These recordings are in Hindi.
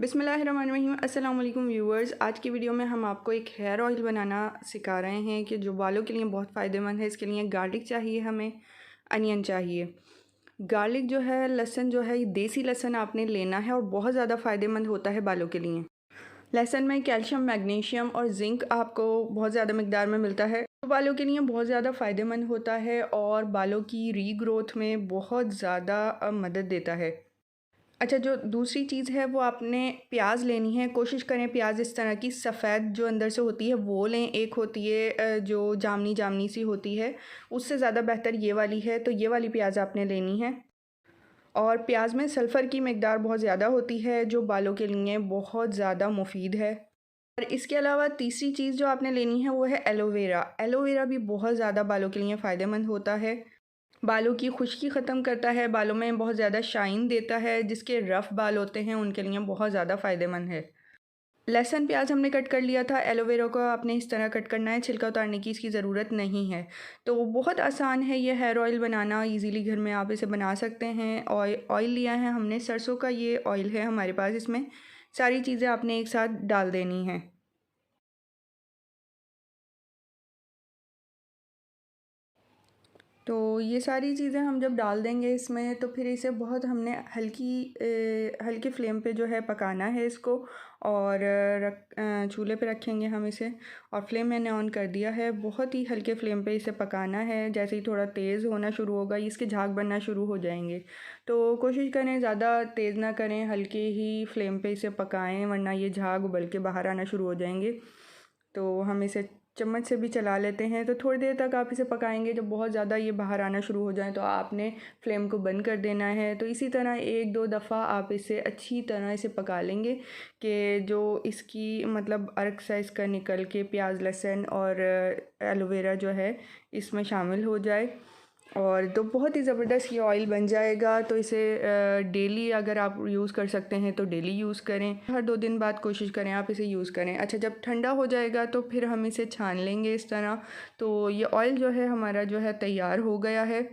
बिस्मिल्लाहिर्रहमानिर्रहीम। अस्सलाम वालेकुम व्यूअर्स। आज की वीडियो में हम आपको एक हेयर ऑयल बनाना सिखा रहे हैं कि जो बालों के लिए बहुत फ़ायदेमंद है। इसके लिए गार्लिक चाहिए, हमें अनियन चाहिए। गार्लिक जो है, लहसुन जो है, ये देसी लहसुन आपने लेना है और बहुत ज़्यादा फ़ायदेमंद होता है बालों के लिए। लहसुन में कैल्शियम, मैग्नीशियम और जिंक आपको बहुत ज़्यादा मिकदार में मिलता है, तो बालों के लिए बहुत ज़्यादा फ़ायदेमंद होता है और बालों की रीग्रोथ में बहुत ज़्यादा मदद देता है। अच्छा, जो दूसरी चीज़ है वो आपने प्याज लेनी है। कोशिश करें प्याज इस तरह की सफ़ेद जो अंदर से होती है वो लें। एक होती है जो जामनी जामनी सी होती है, उससे ज़्यादा बेहतर ये वाली है, तो ये वाली प्याज आपने लेनी है। और प्याज में सल्फ़र की मिकदार बहुत ज़्यादा होती है जो बालों के लिए बहुत ज़्यादा मुफीद है। और इसके अलावा तीसरी चीज़ जो आपने लेनी है वो है एलोवेरा। एलोवेरा भी बहुत ज़्यादा बालों के लिए फ़ायदेमंद होता है। बालों की खुश्की ख़त्म करता है, बालों में बहुत ज़्यादा शाइन देता है। जिसके रफ़ बाल होते हैं उनके लिए बहुत ज़्यादा फ़ायदेमंद है। लहसुन प्याज हमने कट कर लिया था, एलोवेरा को आपने इस तरह कट करना है, छिलका उतारने की इसकी ज़रूरत नहीं है। तो बहुत आसान है ये हेयर ऑयल बनाना, इजीली घर में आप इसे बना सकते हैं। ऑयल लिया है हमने, सरसों का ये ऑयल है हमारे पास। इसमें सारी चीज़ें आपने एक साथ डाल देनी है। तो ये सारी चीज़ें हम जब डाल देंगे इसमें, तो फिर इसे बहुत हमने हल्की फ्लेम पे जो है पकाना है इसको। और चूल्हे पे रखेंगे हम इसे, और फ्लेम मैंने ऑन कर दिया है। बहुत ही हल्के फ्लेम पे इसे पकाना है। जैसे ही थोड़ा तेज़ होना शुरू होगा, इसके झाग बनना शुरू हो जाएंगे। तो कोशिश करें ज़्यादा तेज़ ना करें, हल्के ही फ्लेम पे इसे पकाएं, वरना ये झाग उबल के बाहर आना शुरू हो जाएंगे। तो हम इसे चम्मच से भी चला लेते हैं। तो थोड़ी देर तक आप इसे पकाएंगे। जब बहुत ज़्यादा ये बाहर आना शुरू हो जाए तो आपने फ्लेम को बंद कर देना है। तो इसी तरह एक दो दफ़ा आप इसे अच्छी तरह इसे पका लेंगे कि जो इसकी मतलब अर्क सा इसका निकल के प्याज, लहसुन और एलोवेरा जो है इसमें शामिल हो जाए। और तो बहुत ही ज़बरदस्त ये ऑयल बन जाएगा। तो इसे डेली अगर आप यूज़ कर सकते हैं तो डेली यूज़ करें। हर 2 दिन बाद कोशिश करें आप इसे यूज़ करें। अच्छा, जब ठंडा हो जाएगा तो फिर हम इसे छान लेंगे इस तरह। तो ये ऑयल जो है हमारा जो है तैयार हो गया है।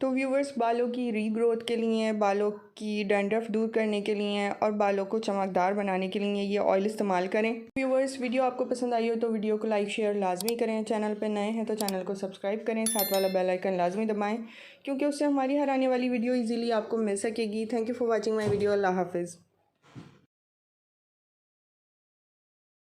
तो व्यूवर्स, बालों की रीग्रोथ के लिए, बालों की डैंड्रफ दूर करने के लिए और बालों को चमकदार बनाने के लिए ये ऑयल इस्तेमाल करें। व्यूवर्स, वीडियो आपको पसंद आई हो तो वीडियो को लाइक शेयर लाजमी करें। चैनल पर नए हैं तो चैनल को सब्सक्राइब करें, साथ वाला बेल आइकन लाजमी दबाएं, क्योंकि उससे हमारी हर आने वाली वीडियो ईजीली आपको मिल सकेगी। Thank you for watching my video. अल्लाह हाफिज़।